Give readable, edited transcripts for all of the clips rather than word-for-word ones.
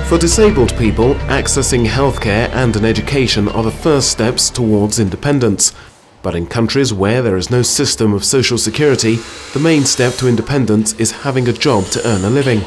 For disabled people, accessing healthcare and an education are the first steps towards independence. But in countries where there is no system of social security, the main step to independence is having a job to earn a living.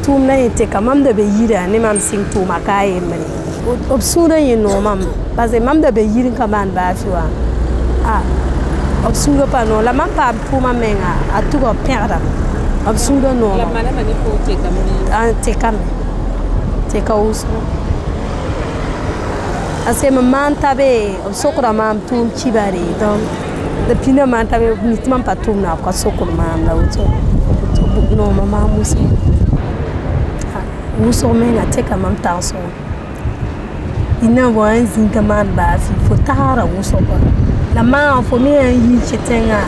Tum na yete kamam da be yira ne mam sing tum akaye mani obsura ye no mam parce mam da be yirin kaman ba fiwa obsura pa no la mam pa tum menga atu go perdre obsura no la mana mani ko te kam te ka us ase mam tabe obsokra mam tum chibari donc depuis le mam tabe mitman pa tum na ko sokra mam la uto no mama musa nous sommes à teka mam tanso ina wan zinga man ba fi fotara wuso ba la ma fo me yi chetenga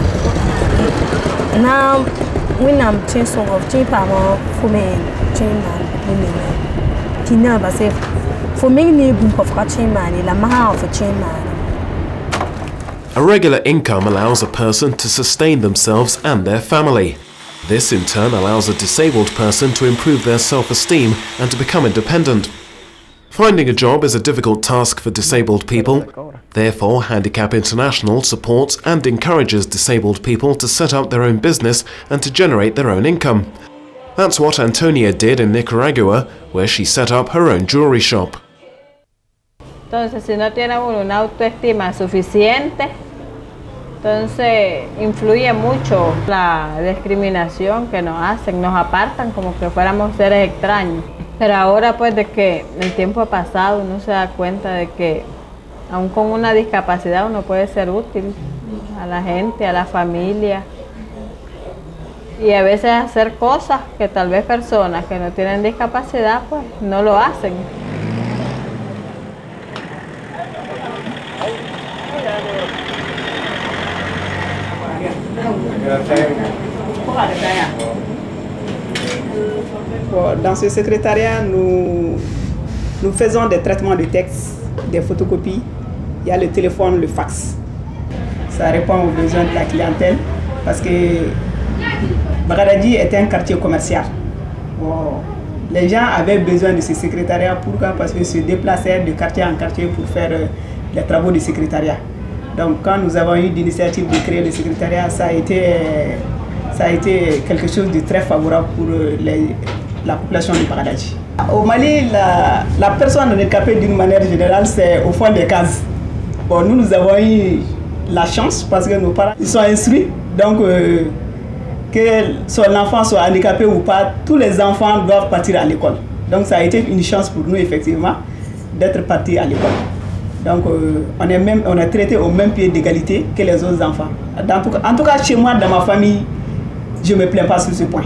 na winam chenso of chipa mo fo me chena ni tina ba se fo me ni bu ko fa chema ni la ma fo chema. A regular income allows a person to sustain themselves and their family. This in turn allows a disabled person to improve their self-esteem and to become independent. Finding a job is a difficult task for disabled people. Therefore, Handicap International supports and encourages disabled people to set up their own business and to generate their own income. That's what Antonia did in Nicaragua, where she set up her own jewelry shop. Entonces, si no tiene una autoestima suficiente, entonces influye mucho la discriminación que nos hacen, nos apartan como que fuéramos seres extraños. Pero ahora pues de que el tiempo ha pasado uno se da cuenta de que aún con una discapacidad uno puede ser útil a la gente, a la familia y a veces hacer cosas que tal vez personas que no tienen discapacidad pues no lo hacen. Dans ce secrétariat, nous faisons des traitements de texte, des photocopies. Il y a le téléphone, le fax. Ça répond aux besoins de la clientèle parce que Bagdadi est un quartier commercial. Bon, les gens avaient besoin de ce secrétariat. Pourquoi? Parce qu'ils se déplaçaient de quartier en quartier pour faire les travaux du secrétariat. Donc quand nous avons eu l'initiative de créer le secrétariat, ça a été quelque chose de très favorable pour la population de Bagdadi. Au Mali, la personne handicapée d'une manière générale, c'est au fond des cases. Bon, nous avons eu la chance parce que nos parents ils sont instruits. Donc que son enfant soit handicapé ou pas, tous les enfants doivent partir à l'école. Donc ça a été une chance pour nous effectivement d'être partis à l'école. Donc on est traité au même pied d'égalité que les autres enfants. En tout cas, chez moi, dans ma famille, je ne me plains pas sur ce point.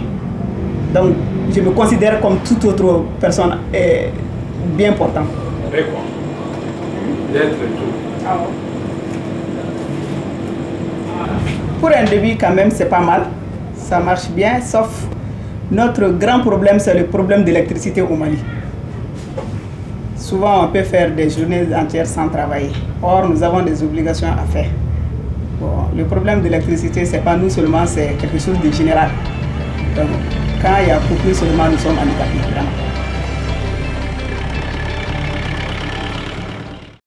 Donc je me considère comme toute autre personne bien portante. Pour un début, quand même, c'est pas mal. Ça marche bien, sauf notre grand problème, c'est le problème d'électricité au Mali. Souvent, on peut faire des journées entières sans travailler. Or, nous avons des obligations à faire. Bon, le problème de l'électricité, ce n'est pas nous seulement, c'est quelque chose de général. Donc, quand il y a coupure seulement, nous sommes handicapés, vraiment.